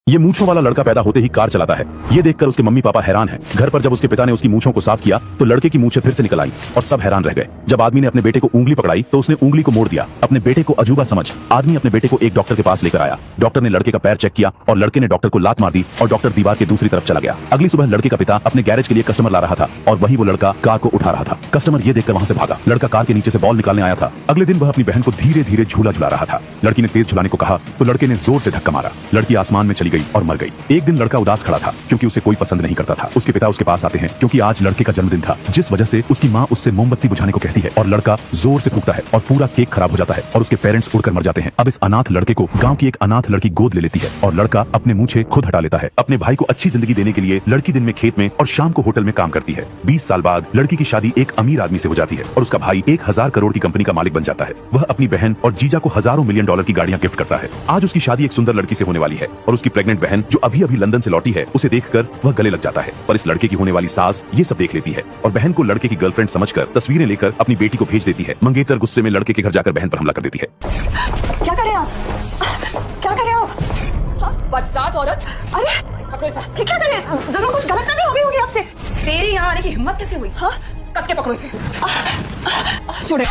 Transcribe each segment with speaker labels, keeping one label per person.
Speaker 1: ये मूंछों वाला लड़का पैदा होते ही कार चलाता है। ये देखकर उसके मम्मी पापा हैरान हैं। घर पर जब उसके पिता ने उसकी मूंछों को साफ किया तो लड़के की मूंछें फिर से निकल आई और सब हैरान रह गए। जब आदमी ने अपने बेटे को उंगली पकड़ाई तो उसने उंगली को मोड़ दिया। अपने बेटे को अजूबा समझ आदमी अपने बेटे को एक डॉक्टर के पास लेकर आया। डॉक्टर ने लड़के का पैर चेक किया और लड़के ने डॉक्टर को लात मार दी और डॉक्टर दीवार के दूसरी तरफ चला गया। अगली सुबह लड़के का पिता अपने गैरेज के लिए कस्टमर ला रहा था और वही वो लड़का कार को उठा रहा था। कस्टमर ये देखकर वहां से भागा। लड़का कार के नीचे से बॉल निकालने आया था। अगले दिन वह अपनी बहन को धीरे धीरे झूला झुला रहा था। लड़की ने तेज झुलाने को कहा तो लड़के ने जोर से धक्का मारा। लड़की आसमान में चली गई और मर गई। एक दिन लड़का उदास खड़ा था क्योंकि उसे कोई पसंद नहीं करता था। उसके पिता उसके पास आते हैं क्योंकि आज लड़के का जन्मदिन था, जिस वजह से उसकी माँ उससे मोमबत्ती बुझाने को कहती है और लड़का जोर से फूंकता है और पूरा केक खराब हो जाता है और उसके पेरेंट्स उड़कर मर जाते हैं। अब इस अनाथ लड़के को गांव की एक अनाथ लड़की गोद ले लेती है और लड़का अपने मूंछें खुद हटा लेता है। अपने भाई को अच्छी जिंदगी देने के लिए लड़की दिन में खेत में और शाम को होटल में काम करती है। 20 साल बाद लड़की की शादी एक अमीर आदमी से हो जाती है और उसका भाई 1000 करोड़ की कंपनी का मालिक बन जाता है। वह अपनी बहन और जीजा को हजारों मिलियन डॉलर की गाड़ियां गिफ्ट करता है। आज उसकी शादी एक सुंदर लड़की से होने वाली है और उसकी प्रेग्नेंट बहन जो अभी अभी लंदन से लौटी है उसे देखकर वह गले लग जाता है। पर इस लड़के की होने वाली सास ये सब देख लेती है और बहन को लड़के की गर्लफ्रेंड समझकर तस्वीरें लेकर अपनी बेटी को भेज देती है। मंगेतर गुस्से में लड़के के घर जाकर बहन पर हमला कर देती है।
Speaker 2: क्या कर रहे हैं आप? क्या कर रहे हो?
Speaker 3: बदसात औरत,
Speaker 2: अरे
Speaker 3: पकड़ो इसे।
Speaker 2: ये क्या कर रहे हैं? जरूर कुछ गलत नहीं हो गई होगी आपसे।
Speaker 3: तेरी यहाँ आने की हिम्मत कैसे हुई?
Speaker 2: हाँ?
Speaker 3: कस के पकड़ो इसे।
Speaker 2: छोड़े।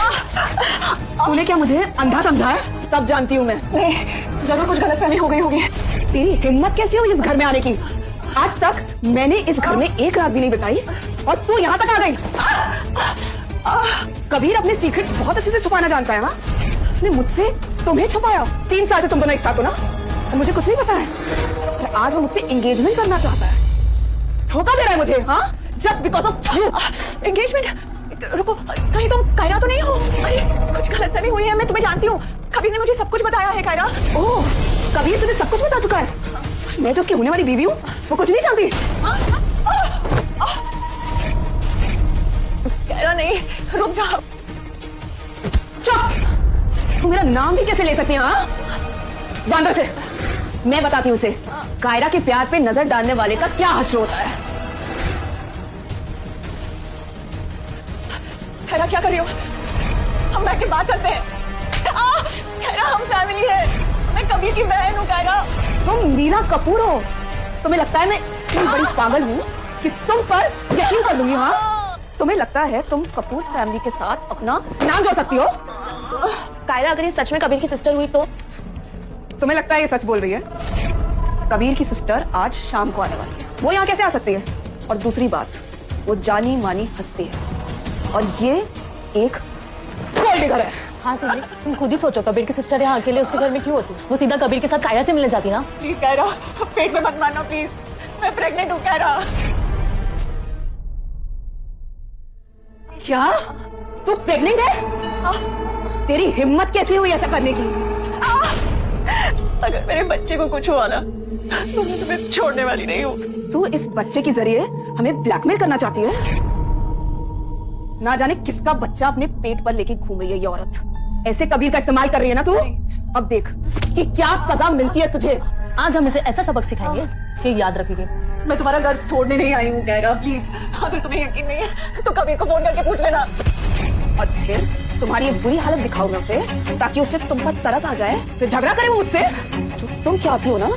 Speaker 2: तूने क्या मुझे अंधा समझा है? सब जानती हूँ मैं। नहीं, जरूर कुछ गलतफहमी हो गई होगी। तेरी हिम्मत कैसी हुई इस घर में आने की? आज तक मैंने इस घर में एक रात भी नहीं बिताई और तू यहाँ तक आ गई। कबीर अपने सीक्रेट बहुत अच्छे से छुपाना जानता है ना? उसने मुझसे तुम्हें छुपाया। 3 साल से तुम दोनों एक साथ हो ना? और मुझे कुछ नहीं पता है। आज वो मुझसे एंगेजमेंट करना चाहता है। धोखा दे रहा है मुझे, हाँ? Just because of
Speaker 3: engagement. रुको, कहीं तुम कायरा तो नहीं हो? अरे कुछ गलतफहमी हुई है, मैं तुम्हें जानती हूँ। कबीर ने मुझे सब कुछ बताया है कायरा।
Speaker 2: ओह, कबीर तुझे सब कुछ बता चुका है? मैं जो उसकी होने वाली बीवी हूँ वो कुछ नहीं जानती।
Speaker 3: कायरा नहीं, रुक जाओ।
Speaker 2: चुप! तू मेरा नाम भी कैसे ले सकती है, हाँ? बांदर से मैं बताती हूँ उसे कायरा के प्यार पे नजर डालने वाले का क्या हश्र होता है।
Speaker 3: कायरा क्या कर रही हो? हम बैठ के बात करते हैं। कायरा हम फैमिली है। मैं कबीर की बहन हूँ कायरा।
Speaker 2: तुम मीरा कपूर हो। तुम्हें लगता है मैं इतनी बड़ी पागल हूँ कि तुम पर यकीन कर लूंगी, हाँ? तुम्हें लगता है तुम कपूर फैमिली के साथ अपना नाम जोड़ सकती हो?
Speaker 4: कायरा अगर ये सच में कबीर की सिस्टर हुई तो?
Speaker 2: तुम्हें लगता है ये सच बोल रही है? कबीर की सिस्टर आज शाम को आने वाली है। वो यहाँ कैसे आ सकती है? और दूसरी बात, वो जानी मानी हस्ती है और ये एक गोल्ड डिगर है।
Speaker 4: हाँ सिद्धि, तुम खुद ही सोचो, कबीर की सिस्टर यहाँ अकेले उसके घर में क्यों होती? वो सीधा कबीर के साथ कायरा से मिलने जाती ना।
Speaker 3: प्लीज कायरा, पेट में मत मारना प्लीज। मैं प्रेग्नेंट हूँ कायरा।
Speaker 2: क्या तू प्रेग्नेंट है?
Speaker 3: हाँ?
Speaker 2: तेरी हिम्मत कैसे हुई ऐसा करने की?
Speaker 3: अगर मेरे बच्चे को कुछ हुआ ना तो मैं तुम्हें छोड़ने वाली नहीं हूँ।
Speaker 2: तू इस बच्चे के जरिए हमें ब्लैकमेल करना चाहती है? ना जाने किसका बच्चा अपने पेट पर लेके घूम रही है ये औरत। ऐसे कबीर का इस्तेमाल कर रही है ना तू? अब देख कि क्या सजा मिलती है तुझे।
Speaker 4: आज हम इसे ऐसा सबक सिखाएंगे कि याद रखेगी।
Speaker 3: मैं तुम्हारा घर छोड़ने नहीं आई हूँ कायरा, प्लीज। अगर तुम्हें यकीन नहीं है तो कबीर को फोन करके पूछ लेना।
Speaker 2: और फिर तुम्हारी ये बुरी हालत दिखाऊं मैं उसे ताकि उसे तुम पर तरस आ जाए, फिर झगड़ा करे वो मुझसे। जो तुम चाहती हो ना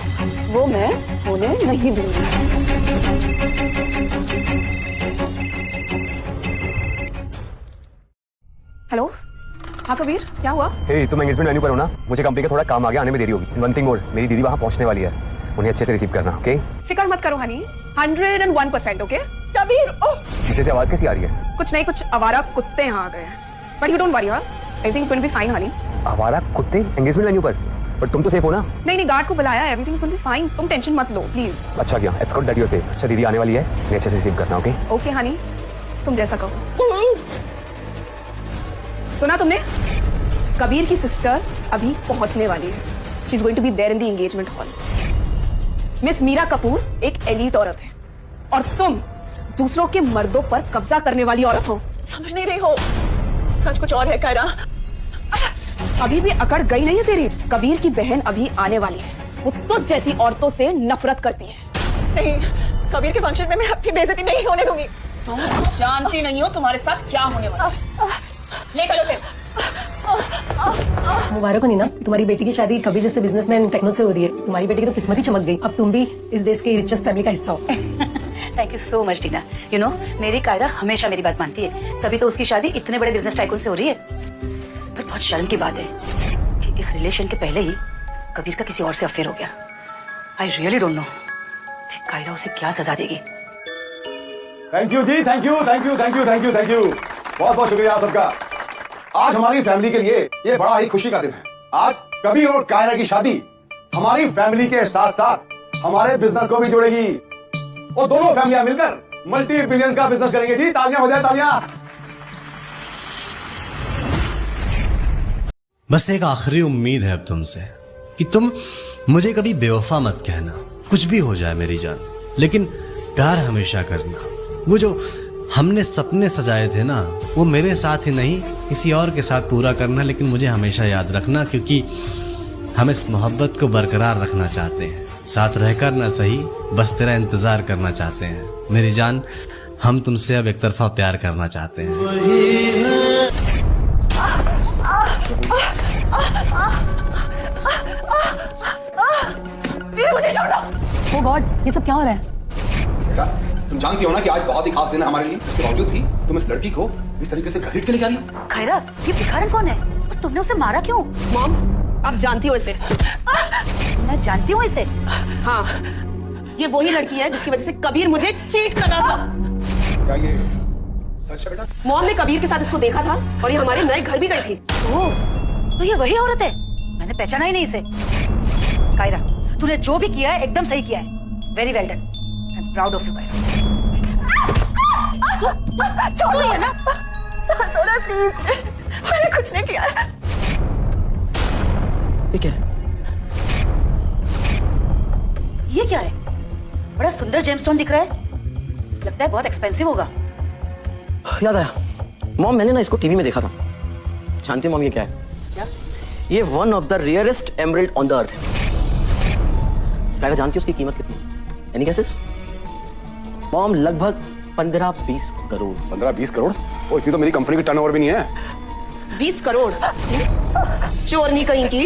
Speaker 2: वो मैं होने नहीं दूंगी। हेलो, हाँ कबीर, क्या हुआ?
Speaker 5: हे, तुम एंगेजमेंट वेन्यू पर हो ना? मुझे कंपनी का थोड़ा काम आ गया, आने में देरी होगी। वन थिंग मोर, मेरी दीदी वहाँ पहुँचने वाली है, उन्हें अच्छे से रिसीव करना, ओके?
Speaker 2: फिक्र मत करो हनी, 101% ओके?
Speaker 3: कबीर, ओह!
Speaker 5: पीछे से आवाज कैसी आ रही है?
Speaker 2: कुछ नहीं, कुछ आवारा कुत्ते यहाँ आ गए हैं। बट यू डोंट वरी, हाँ? Everything is going to be fine honey.
Speaker 5: आवारा कुत्ते एंगेजमेंट वेन्यू पर? पर तुम तो सेफ हो ना?
Speaker 2: नहीं, गार्ड को बुलाया है, everything is going to be fine. तुम टेंशन मत लो प्लीज।
Speaker 5: अच्छा किया, it's good that you are safe. अच्छा दीदी आने वाली है, उन्हें अच्छे से रिसीव करना, ओके?
Speaker 2: ओके हनी, तुम जैसा कहो। सुना तुमने? कबीर की सिस्टर अभी पहुंचने वाली है। She is going to be there in the engagement hall. Miss Meera Kapoor एक एलीट औरत है और तुम दूसरों के मर्दों पर कब्जा करने वाली औरत हो।
Speaker 3: समझ नहीं रही हो, सच कुछ और है कायरा।
Speaker 2: अभी भी अकड़ गई नहीं है तेरी? कबीर की बहन अभी आने वाली है। वो तुझ जैसी औरतों से नफरत करती है।
Speaker 3: नहीं, कबीर के फंक्शन में मैं अपनी बेइज्जती नहीं होने दूंगी।
Speaker 4: तुम जानती नहीं हो तुम्हारे साथ क्या होने वाला है।
Speaker 3: ले चलो उसे।
Speaker 6: मुबारक हो नीना, तुम्हारी बेटी की शादी कबीर जैसे बिजनेसमैन टेक्नो से हो रही है। तुम्हारी बेटी की तो किस्मत ही चमक गई। अब तुम भी इस देश के रिचेस्ट फैमिली का हिस्सा हो।
Speaker 3: Thank you so much Tina. You know मेरी कायरा हमेशा मेरी बात मानती है, तभी तो उसकी शादी इतने बड़े बिजनेस टाइकून से हो रही है। पर बहुत शर्म की बात है कि इस रिलेशन के पहले ही कबीर का किसी और से अफेयर हो गया। आई रियली डोंट नो कि कायरा उसे क्या सजा देगी।
Speaker 7: Thank you ji, thank you thank you thank you thank you thank you, बहुत बहुत शुक्रिया आप सबका। आज हमारी फैमिली के लिए ये बड़ा ही खुशी का दिन है। आज कबीर और कायरा की शादी हमारी फैमिली के साथ साथ हमारे बिजनेस को भी जोड़ेगी और दोनों फैमिलियां मिलकर मल्टी बिलियन का बिजनेस करेंगे जी। तालियां हो जाए, तालियां।
Speaker 8: बस एक आखिरी उम्मीद है अब तुमसे कि तुम मुझे कभी बेवफा मत कहना। कुछ भी हो जाए मेरी जान, लेकिन प्यार हमेशा करना। वो जो हमने सपने सजाए थे ना, वो मेरे साथ ही नहीं किसी और के साथ पूरा करना, लेकिन मुझे हमेशा याद रखना, क्योंकि हम इस मोहब्बत को बरकरार रखना चाहते हैं। साथ रहकर ना सही, बस तेरा इंतजार करना चाहते हैं मेरी जान। हम तुमसे अब एक तरफा प्यार करना चाहते हैं।
Speaker 3: मुझे छोड़ दो।
Speaker 4: ओ गॉड, ये सब क्या हो रहा है?
Speaker 7: बेटा, तुम जानती हो ना कि आज बहुत ही खास दिन है हमारे लिए। इसके बावजूद भी तुम इस लड़की को इस तरीके से घसीट के लेके आ रही हो।
Speaker 3: कायरा, ये भिखारन कौन है और तुमने उसे मारा क्यों?
Speaker 2: मॉम, आप जानती हो इसे?
Speaker 3: मैं जानती हूँ इसे।
Speaker 2: हाँ, ये वही लड़की है जिसकी वजह से कबीर मुझे चीट कर रहा था।
Speaker 7: क्या ये सच है बेटा?
Speaker 2: मॉम ने कबीर के साथ इसको देखा था और ये हमारे नए घर भी गई थी।
Speaker 3: ओह, तो ये वही औरत है। मैंने पहचाना ही नहीं इसे। कायरा, तूने जो भी किया है एकदम सही किया है। Very well done. I am proud of you Kaira. छोड़ दो ना, थोड़ा प्लीज। मैंने कुछ नहीं किया है।
Speaker 5: ठीक है।
Speaker 3: ये क्या है? बड़ा सुंदर जेमस्टोन दिख रहा है। लगता है बहुत एक्सपेंसिव होगा।
Speaker 5: याद आया मॉम, मैंने ना इसको टीवी में देखा था। जानती हो मॉम ये क्या है?
Speaker 3: क्या?
Speaker 5: ये one of the rarest emerald on the earth है। कायरा, जानती हो उसकी कीमत कितनी? Any guesses? मॉम, लगभग 15-20 करोड़।
Speaker 7: 15-20 करोड़? ओ, इतनी तो मेरी कंपनी की टर्नओवर भी नहीं है।
Speaker 2: 20 करोड़? चोरनी कहीं की,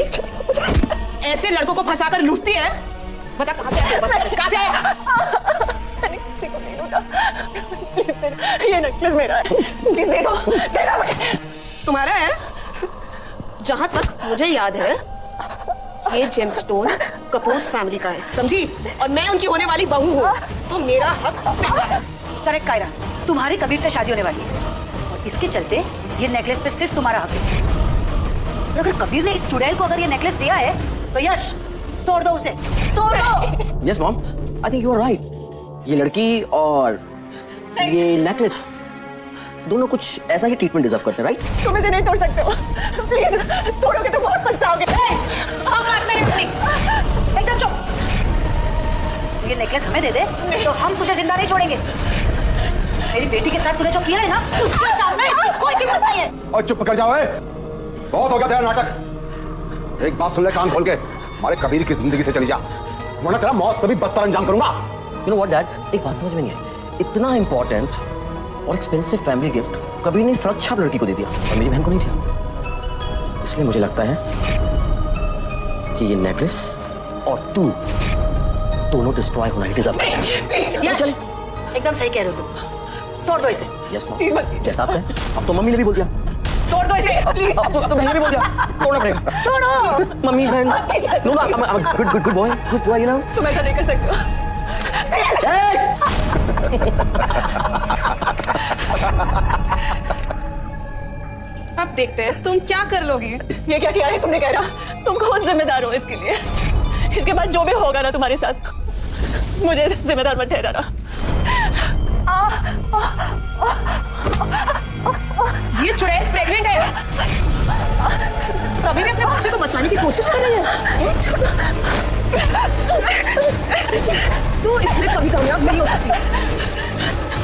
Speaker 2: ऐसे लड़कों को फंसाकर लूटती है। बता कहां से आया? कहां से आया?
Speaker 3: मैंने किसी को नहीं लूटा। प्लीज, ये नेकलेस मेरा है। प्लीज दे दो मुझे।
Speaker 2: तुम्हारा है? जहां तक मुझे याद है, ये जेमस्टोन कपूर फैमिली का है, समझी? और मैं उनकी होने वाली बहू हूँ, तो मेरा हक बनता है।
Speaker 3: करेक्ट कायरा, तुम्हारी कबीर से शादी होने वाली है और इसके चलते ये नेकलेस पे सिर्फ तुम्हारा हक है। और अगर कबीर ने इस चुड़ैल को अगर ये नेकलेस दिया है तो यश, तोड़ दो उसे, तोड़ दो।
Speaker 5: Yes mom, I think you are right. ये लड़की और ये नेकलेस दोनों कुछ ऐसा ही ट्रीटमेंट डिजर्व करते हैं, राइट?
Speaker 3: तुम इसे नहीं तोड़ सकते हो। प्लीज, तोड़ोगे तो बहुत पछताओगे। एकदम चुप। ये नेकलेस हमें दे दे तो हम तुझे जिंदा नहीं छोड़ेंगे। मेरी बेटी के साथ तूने जो किया है ना, उसके सामने इसकी कोई कीमत नहीं है।
Speaker 7: और चुप कर जाओ, बहुत हो गया तेरा नाटक। एक बात सुन ले कान खोल के, हमारे कबीर की जिंदगी से चली जा, वरना तेरा मौत से भी बदतर अंजाम करूंगा।
Speaker 5: यू नो व्हाट डैड, एक बात समझ में नहीं आई। इतना इंपॉर्टेंट और एक्सपेंसिव फैमिली गिफ्ट कबीर ने सुरक्षा छाप लड़की को दे दिया और मेरी बहन को नहीं दिया। इसलिए मुझे लगता है कि ये नेकलेस और तू दोनों डिस्ट्रॉय होना ही डिजर्व करते हैं।
Speaker 3: चल, एकदम सही कह रहे हो तुम। तोड़ दो इसे।
Speaker 5: यस मॉम, जैसा आप कहें। अब तो मम्मी ने भी बोल दिया।
Speaker 3: तोड़ दो इसे।
Speaker 5: अब तो बहन ने भी बोल दिया। तोड़ना पड़ेगा।
Speaker 3: तोड़ो।
Speaker 5: मम्मी बहन, no good boy, you know.
Speaker 3: तुम ऐसा नहीं कर सकते हो।
Speaker 2: अब देखते हैं तुम क्या कर लोगी।
Speaker 3: ये क्या किया है तुमने कायरा? तुम कौन जिम्मेदार हो इसके लिए? इसके बाद जो भी होगा ना तुम्हारे साथ, मुझे जिम्मेदार मत ठहराना।
Speaker 2: ये चुड़ैल प्रेग्नेंट है। कबीर अपने बच्चे को बचाने की कोशिश कर रही है। तू इसमें कभी कामयाब नहीं हो सकती।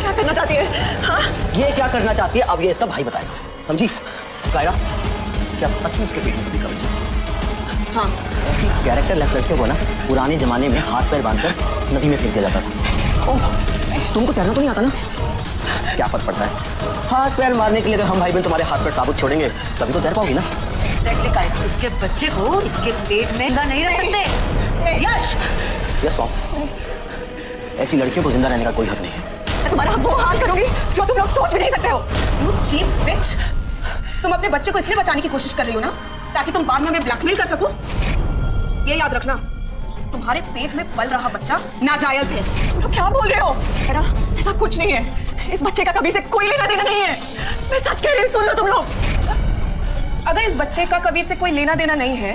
Speaker 3: क्या करना चाहती है? हाँ?
Speaker 5: ये क्या करना चाहती है अब ये इसका भाई बताएगा, समझी? कायरा, क्या सच में इसके पेट में कभी कभी?
Speaker 2: हाँ।
Speaker 5: ऐसी कैरेक्टर लेस लड़कियों को ना पुराने जमाने में हाथ पैर बांधकर नदी में फेंक दिया जाता था। ओह, तुमको तैरना तो नहीं आता ना? क्या फर्क पड़ता है? हाथ पैर मारने के लिए अगर हम भाई बहन तुम्हारे हाथ पैर साबुत छोड़ेंगे तभी तो तैर पाओगी ना।
Speaker 3: Exactly, कायरा, इसके बच्चे को इसके पेट में जिंदा नहीं रख सकते। यश,
Speaker 5: यस मॉम, ऐसी लड़कियों को जिंदा रहने का कोई हक नहीं है।
Speaker 2: मैं तुम्हारा वो हाल करूंगी जो तुम लोग सोच भी नहीं सकते हो।
Speaker 3: you cheap bitch।
Speaker 2: तुम अपने बच्चे को इसलिए बचाने की कोशिश कर रही हो ना, ताकि तुम बाद में हमें ब्लैकमेल कर सको। ये याद रखना, तुम्हारे पेट में पल रहा बच्चा नाजायज है।
Speaker 9: तुम क्या बोल रहे हो? ऐसा कुछ नहीं है। इस बच्चे का कबीर से कोई लेना देना नहीं है। मैं सच कह रही हूँ, सुन लो तुम लोग।
Speaker 2: अगर इस बच्चे का कबीर से कोई लेना देना नहीं है,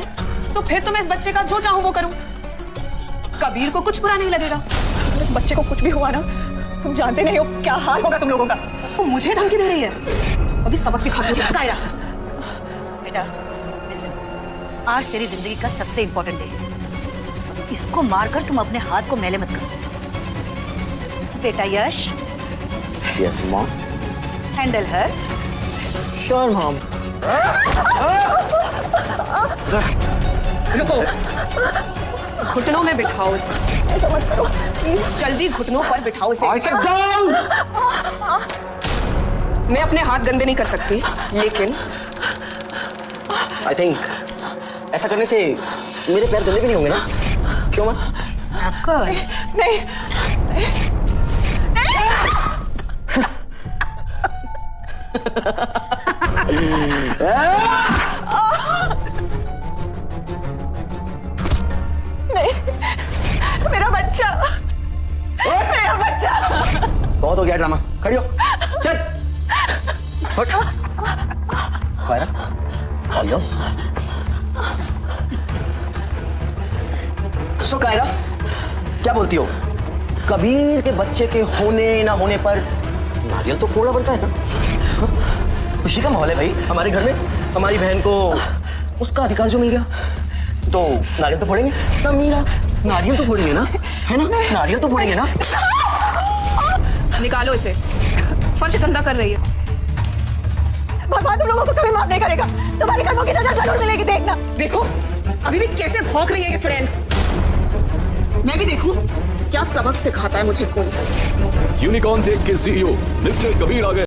Speaker 2: तो फिर तो मैं इस बच्चे का जो चाहूं वो करूं। कबीर को कुछ बुरा नहीं लगेगा।
Speaker 9: अगर इस बच्चे को कुछ भी हुआ ना, तुम जानते नहीं हो क्या हाल होगा तुम लोगों का।
Speaker 2: वो मुझे धमकी दे रही है। अभी सबक सिखा दीजिए।
Speaker 3: कायरा, बेटा लिसन, आज तेरी जिंदगी का सबसे इंपॉर्टेंट डे है। इसको मारकर तुम अपने हाथ को मैले मत करो। बेटा Yash,
Speaker 5: yes mom.
Speaker 3: Handle her.
Speaker 5: Sure mom.
Speaker 2: रुको, घुटनों में बिठाओ इसे।
Speaker 9: ऐसा मत करो प्लीज।
Speaker 2: जल्दी घुटनों पर बिठाओ इसे। मैं अपने हाथ गंदे नहीं कर सकती, लेकिन
Speaker 5: आई थिंक ऐसा करने से मेरे पैर गंदे भी नहीं होंगे ना? क्यों मां?
Speaker 3: Of course।
Speaker 9: नहीं, मेरा बच्चा, मेरा बच्चा।
Speaker 5: बहुत हो गया ड्रामा, खड़ी हो, चल। हट। Kiara, all yours। सो कायरा, क्या बोलती हो? कबीर के बच्चे के होने ना होने पर नारियल तो फोड़ना बनता है ना? हाँ? खुशी का माहौल है भाई हमारे घर में। हमारी बहन को उसका अधिकार जो मिल गया, तो नारियल तो फोड़ेंगे ना मीरा? नारियल तो फोड़ेंगे ना, है ना? नारियल तो फोड़ेंगे ना?
Speaker 2: निकालो इसे। फर्श गंदा कर रही है।
Speaker 9: भगवान तुम लोगों को कभी माफ नहीं करेगा। तुम्हारे कर्मों की सजा जरूर मिलेगी, देखना।
Speaker 2: देखो, अभी भी कैसे भौंक रही है ये चुड़ैल। मैं भी देखूं क्या सबक सिखाता है मुझे कोई।
Speaker 1: यूनिकॉर्न टेक के सीईओ मिस्टर कबीर आ गए।